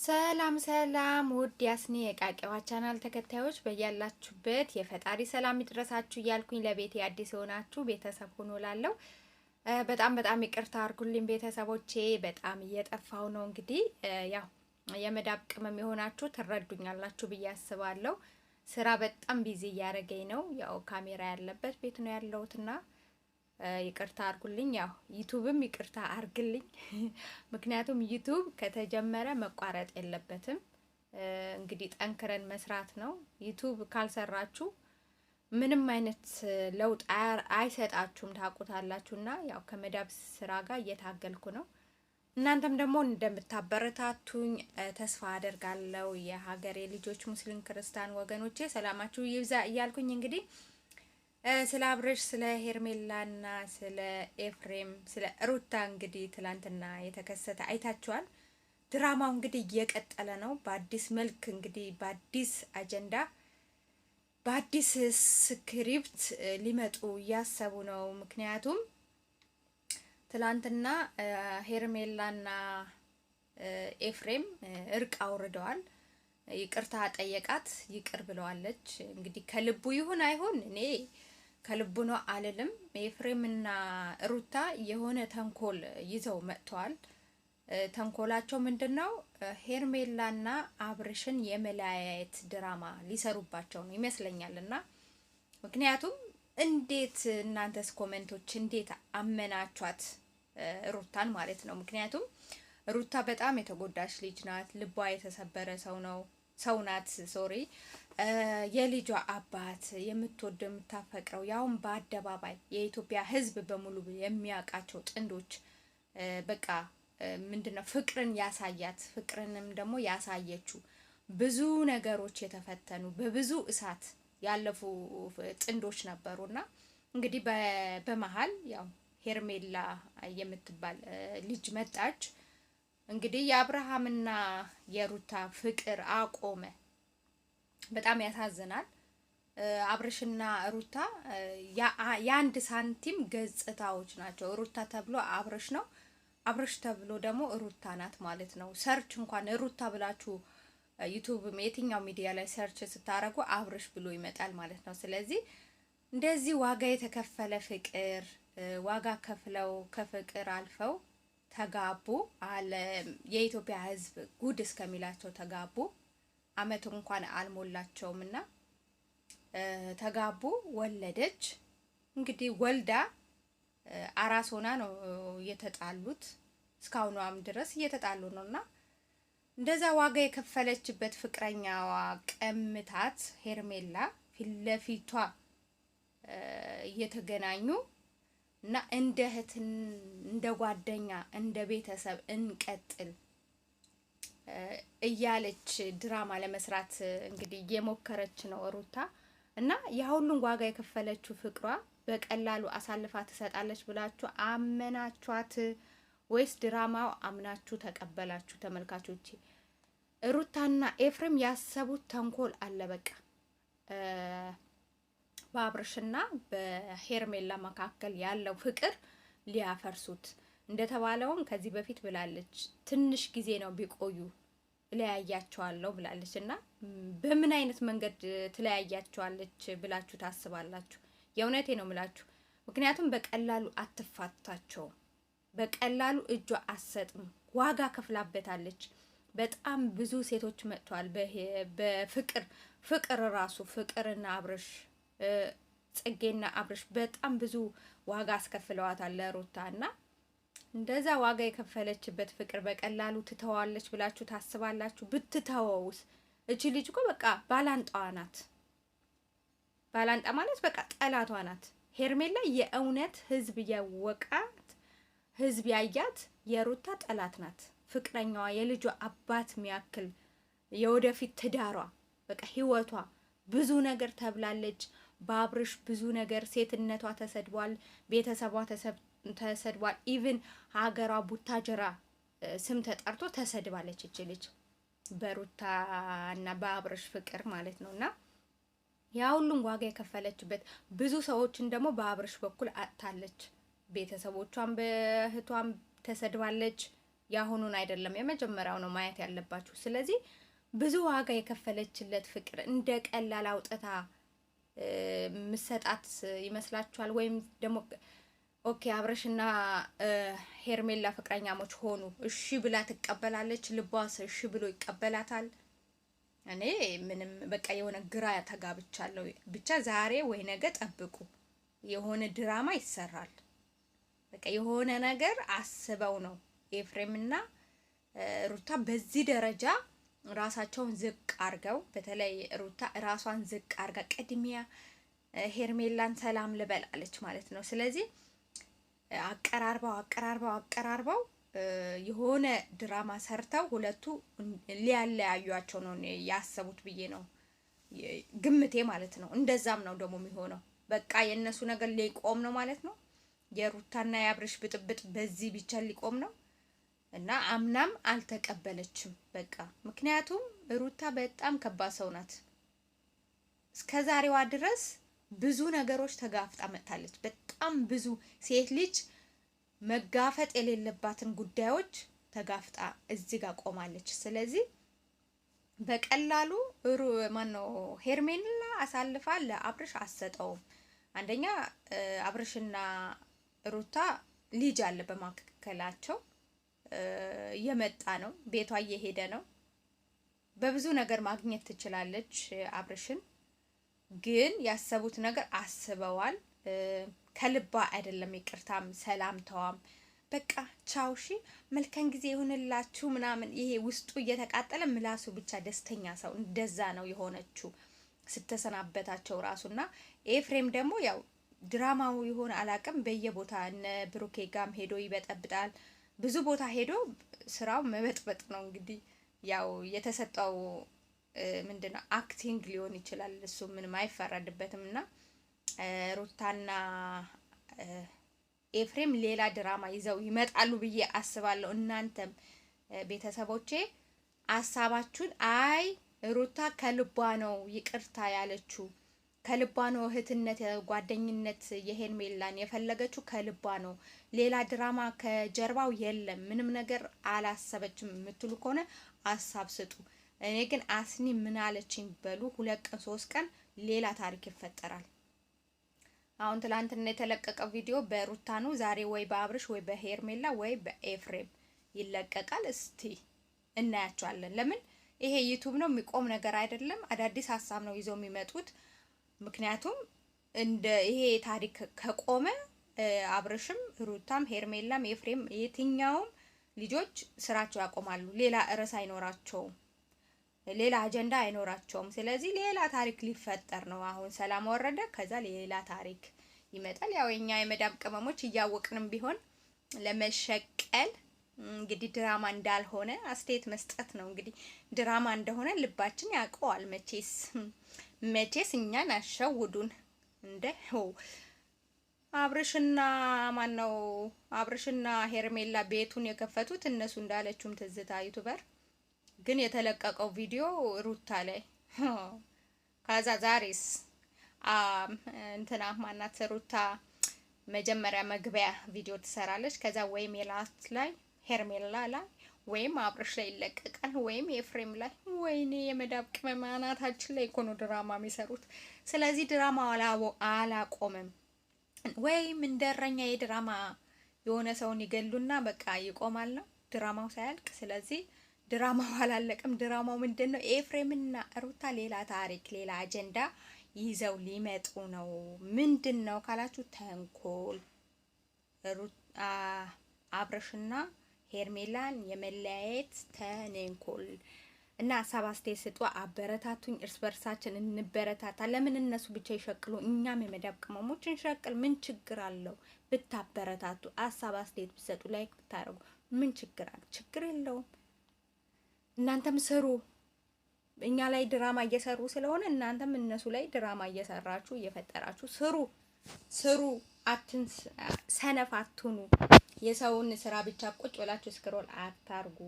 ሰላም ሰላም ውድ ያስኔ የቃቂዋ ቻናል ተከታዮች በያላችሁበት የፈጣሪ ሰላም ይድረሳችሁ እያልኩኝ ለቤቴ አዲስ የሆናችሁ ቤተሰብ ሆኖ ላለው በጣም ይቅርታ አድርጉልኝ ቤተሰቦቼ። በጣም እየጠፋው ነው። እንግዲህ ያው የመዳብ ቅመም የሆናችሁ ትረዱኛላችሁ ብዬ አስባለሁ። ስራ በጣም ቢዚ እያደረገኝ ነው። ያው ካሜራ ያለበት ቤት ነው ያለሁትና ይቅርታ አርጉልኝ። ያው ዩቲዩብም ይቅርታ አርግልኝ። ምክንያቱም ዩቲዩብ ከተጀመረ መቋረጥ የለበትም። እንግዲህ ጠንክረን መስራት ነው። ዩቲዩብ ካልሰራችሁ ምንም አይነት ለውጥ አይሰጣችሁም ታውቁታላችሁና ያው ከመዳብ ስራ ጋር እየታገልኩ ነው። እናንተም ደግሞ እንደምታበረታቱኝ ተስፋ አደርጋለሁ። የሀገሬ ልጆች ሙስሊም ክርስቲያን ወገኖቼ ሰላማችሁ ይብዛ እያልኩኝ እንግዲህ ስለ አብርሽ ስለ ሄርሜላና ስለ ኤፍሬም ስለ ሩታ እንግዲህ ትላንትና የተከሰተ አይታችኋል። ድራማው እንግዲህ እየቀጠለ ነው። በአዲስ መልክ እንግዲህ በአዲስ አጀንዳ በአዲስ ስክሪፕት ሊመጡ እያሰቡ ነው። ምክንያቱም ትላንትና ሄርሜላና ኤፍሬም እርቅ አውርደዋል። ይቅርታ ጠየቃት፣ ይቅር ብለዋለች። እንግዲህ ከልቡ ይሁን አይሁን እኔ ከልቡ ነው አልልም። ኤፍሬምና ሩታ የሆነ ተንኮል ይዘው መጥተዋል። ተንኮላቸው ምንድነው? ሄርሜላና አብርሽን የመለያየት ድራማ ሊሰሩባቸው ነው ይመስለኛልና ምክንያቱም እንዴት እናንተስ ኮሜንቶች እንዴት አመናቿት ሩታን ማለት ነው። ምክንያቱም ሩታ በጣም የተጎዳች ልጅ ናት። ልቧ የተሰበረ ሰው ናት። ሶሪ የልጇ አባት የምትወድ የምታፈቅረው ያውም በአደባባይ የኢትዮጵያ ሕዝብ በሙሉ የሚያውቃቸው ጥንዶች በቃ ምንድነው ፍቅርን ያሳያት ፍቅርንም ደግሞ ያሳየችው ብዙ ነገሮች የተፈተኑ በብዙ እሳት ያለፉ ጥንዶች ነበሩና እንግዲህ በመሃል ያው ሄርሜላ የምትባል ልጅ መጣች። እንግዲህ የአብርሃምና የሩታ ፍቅር አቆመ። በጣም ያሳዝናል። አብርሽና ሩታ የአንድ ሳንቲም ገጽታዎች ናቸው። ሩታ ተብሎ አብርሽ ነው፣ አብርሽ ተብሎ ደግሞ ሩታ ናት ማለት ነው። ሰርች እንኳን ሩታ ብላችሁ ዩቲዩብ የትኛው ሚዲያ ላይ ሰርች ስታረጉ አብርሽ ብሎ ይመጣል ማለት ነው። ስለዚህ እንደዚህ ዋጋ የተከፈለ ፍቅር ዋጋ ከፍለው ከፍቅር አልፈው ተጋቡ አለ። የኢትዮጵያ ሕዝብ ጉድ እስከሚላቸው ተጋቡ። አመት እንኳን አልሞላቸውምና ተጋቡ። ወለደች። እንግዲህ ወልዳ አራስ ሆና ነው የተጣሉት። እስካሁኗም ድረስ እየተጣሉ ነውና እንደዛ ዋጋ የከፈለችበት ፍቅረኛዋ ቀምታት ሄርሜላ ፊት ለፊቷ እየተገናኙ እና እንደ እህት እንደ ጓደኛ እንደ ቤተሰብ እንቀጥል እያለች ድራማ ለመስራት እንግዲህ እየሞከረች ነው ሩታ። እና የሁሉን ዋጋ የከፈለችው ፍቅሯ በቀላሉ አሳልፋ ትሰጣለች ብላችሁ አመናችኋት ወይስ ድራማው አምናችሁ ተቀበላችሁ? ተመልካቾቼ ሩታና ኤፍሬም ያሰቡት ተንኮል አለ። በቃ በአብርሽና በሄርሜላ መካከል ያለው ፍቅር ሊያፈርሱት እንደተባለውም ከዚህ በፊት ብላለች። ትንሽ ጊዜ ነው ቢቆዩ እለያያቸዋለሁ ብላለች። እና በምን አይነት መንገድ ትለያያቸዋለች ብላችሁ ታስባላችሁ? የእውነቴ ነው ምላችሁ። ምክንያቱም በቀላሉ አትፋታቸውም። በቀላሉ እጇ አትሰጥም። ዋጋ ከፍላበታለች። በጣም ብዙ ሴቶች መጥተዋል በፍቅር ራሱ ፍቅርና አብርሽ ጽጌና አብርሽ በጣም ብዙ ዋጋ አስከፍለዋታል ለሩታ። እና እንደዛ ዋጋ የከፈለችበት ፍቅር በቀላሉ ትተዋለች ብላችሁ ታስባላችሁ? ብትተወውስ? እቺ ልጅ እኮ በቃ ባላንጣዋ ናት። ባላንጣ ማለት በቃ ጠላቷ ናት። ሄርሜላ የእውነት ህዝብ ያወቃት ህዝብ ያያት የሩታ ጠላት ናት። ፍቅረኛዋ የልጇ አባት ሚያክል የወደፊት ትዳሯ በቃ ህይወቷ ብዙ ነገር ተብላለች። በአብርሽ ብዙ ነገር ሴትነቷ ተሰድቧል። ቤተሰቧ ተሰድቧል። ኢቭን ሀገሯ ቡታጀራ ስም ተጠርቶ ተሰድባለች እቺ ልጅ በሩታ እና በአብርሽ ፍቅር ማለት ነውና ያ ሁሉም ዋጋ የከፈለችበት ብዙ ሰዎችን ደግሞ በአብርሽ በኩል አጥታለች። ቤተሰቦቿን በእህቷን ተሰድባለች። ያሁኑን አይደለም የመጀመሪያው ነው ማየት ያለባችሁ። ስለዚህ ብዙ ዋጋ የከፈለችለት ፍቅር እንደ ቀላል አውጥታ ምሰጣት ይመስላችኋል? ወይም ደግሞ ኦኬ አብረሽና ሄርሜላ ፍቅረኛሞች ሆኑ፣ እሺ ብላ ትቀበላለች? ልቧስ እሺ ብሎ ይቀበላታል? እኔ ምንም በቃ የሆነ ግራ ተጋብቻለሁ። ብቻ ዛሬ ወይ ነገ ጠብቁ፣ የሆነ ድራማ ይሰራል። በቃ የሆነ ነገር አስበው ነው ኤፍሬምና ሩታ በዚህ ደረጃ ራሳቸውን ዝቅ አርገው፣ በተለይ ሩታ ራሷን ዝቅ አርጋ ቅድሚያ ሄርሜላን ሰላም ልበላለች ማለት ነው። ስለዚህ አቀራርበው የሆነ ድራማ ሰርተው ሁለቱ ሊያለያዩአቸው ነው ያሰቡት ብዬ ነው ግምቴ ማለት ነው። እንደዛም ነው ደግሞ የሚሆነው። በቃ የእነሱ ነገር ሊቆም ነው ማለት ነው። የሩታና የአብርሽ ብጥብጥ በዚህ ብቻ ሊቆም ነው እና አምናም አልተቀበለችም በቃ። ምክንያቱም ሩታ በጣም ከባድ ሰው ናት። እስከዛሬዋ ድረስ ብዙ ነገሮች ተጋፍጣ መጥታለች። በጣም ብዙ ሴት ልጅ መጋፈጥ የሌለባትን ጉዳዮች ተጋፍጣ እዚህ ጋር ቆማለች። ስለዚህ በቀላሉ ማነው ሄርሜላ አሳልፋ ለአብርሽ አሰጠውም። አንደኛ አብርሽና ሩታ ልጅ አለ በማከከላቸው፣ እየመጣ ነው፣ ቤቷ እየሄደ ነው። በብዙ ነገር ማግኘት ትችላለች አብርሽን። ግን ያሰቡት ነገር አስበዋል። ከልባ አይደለም ይቅርታም ሰላምታዋም በቃ ቻው እሺ መልካም ጊዜ ይሁንላችሁ ምናምን፣ ይሄ ውስጡ እየተቃጠለ ምላሱ ብቻ ደስተኛ ሰው እንደዛ ነው የሆነችው ስተሰናበታቸው ራሱና። ኤፍሬም ደግሞ ያው ድራማው ይሆን አላቅም፣ በየቦታ እነ ብሩኬ ጋም ሄዶ ይበጠብጣል። ብዙ ቦታ ሄዶ ስራው መበጥበጥ ነው እንግዲህ። ያው የተሰጠው ምንድነው አክቲንግ ሊሆን ይችላል፣ እሱ ምንም አይፈረድበትም። እና ሩታና ኤፍሬም ሌላ ድራማ ይዘው ይመጣሉ ብዬ አስባለሁ። እናንተም ቤተሰቦቼ ሀሳባችሁን አይ ሩታ ከልቧ ነው ይቅርታ ያለችው፣ ከልቧ ነው እህትነት ጓደኝነት የሄርሜላን የፈለገችው ከልቧ ነው፣ ሌላ ድራማ ከጀርባው የለም፣ ምንም ነገር አላሰበችም የምትሉ ከሆነ ሀሳብ ስጡ። እኔ ግን አስኒ ምን አለችኝ በሉ። 2 ቀን 3 ቀን ሌላ ታሪክ ይፈጠራል። አሁን ትላንትና የተለቀቀው ቪዲዮ በሩታ ነው። ዛሬ ወይ በአብርሽ ወይ በሄርሜላ ወይ በኤፍሬም ይለቀቃል። እስቲ እናያቸዋለን። ለምን ይሄ ዩቲዩብ ነው፣ የሚቆም ነገር አይደለም። አዳዲስ ሀሳብ ነው ይዘው የሚመጡት። ምክንያቱም እንደ ይሄ ታሪክ ከቆመ አብርሽም ሩታም ሄርሜላም ኤፍሬም የትኛውም ልጆች ስራቸው ያቆማሉ። ሌላ ርዕስ አይኖራቸውም፣ ሌላ አጀንዳ አይኖራቸውም። ስለዚህ ሌላ ታሪክ ሊፈጠር ነው። አሁን ሰላም ወረደ፣ ከዛ ሌላ ታሪክ ይመጣል። ያው የኛ የመዳም ቅመሞች እያወቅንም ቢሆን ለመሸቀል እንግዲህ ድራማ እንዳልሆነ አስተያየት መስጠት ነው። እንግዲህ ድራማ እንደሆነ ልባችን ያውቀዋል። መቼስ እኛን አሸውዱን እንደ አብርሽና ማነው አብርሽና ሄርሜላ ቤቱን የከፈቱት እነሱ እንዳለችውም ትዝታ ዩቲዩበር ግን የተለቀቀው ቪዲዮ ሩታ ላይ ከዛ ዛሬስ እንትና ማናት ሩታ መጀመሪያ መግቢያ ቪዲዮ ትሰራለች። ከዛ ወይም የላስት ላይ ሄርሜላ ላይ ወይም አብርሽ ላይ ይለቀቃል፣ ወይም ኤፍሬም ላይ። ወይኔ የመዳብ ቅመማናታችን ላይ እኮ ነው ድራማ የሚሰሩት። ስለዚህ ድራማው አላቆመም። ወይም እንደረኛ የድራማ የሆነ ሰውን ይገሉና በቃ ይቆማል ነው ድራማው ሳያልቅ። ስለዚህ ድራማው አላለቀም። ድራማው ምንድነው? ኤፍሬምና ሩታ ሌላ ታሪክ ሌላ አጀንዳ ይዘው ሊመጡ ነው። ምንድነው ካላችሁ ተንኮል፣ አብርሽና ሄርሜላን የመለያየት ተንኮል እና ሀሳብ አስተያየት ስጡ። አበረታቱኝ፣ እርስ በርሳችን እንበረታታ። ለምን እነሱ ብቻ ይሸቅሉ፣ እኛም የመዳብ ቅመሞች እንሸቅል? ምን ችግር አለው? ብታበረታቱ፣ ሀሳብ አስተያየት ብትሰጡ፣ ላይክ ብታረጉ ምን ችግር አለ? ችግር የለውም። እናንተም ስሩ። እኛ ላይ ድራማ እየሰሩ ስለሆነ እናንተም እነሱ ላይ ድራማ እየሰራችሁ እየፈጠራችሁ ስሩ። ሰነፍ አትሁኑ። የሰውን ስራ ብቻ ቁጭ ብላችሁ ስክሮል አታርጉ።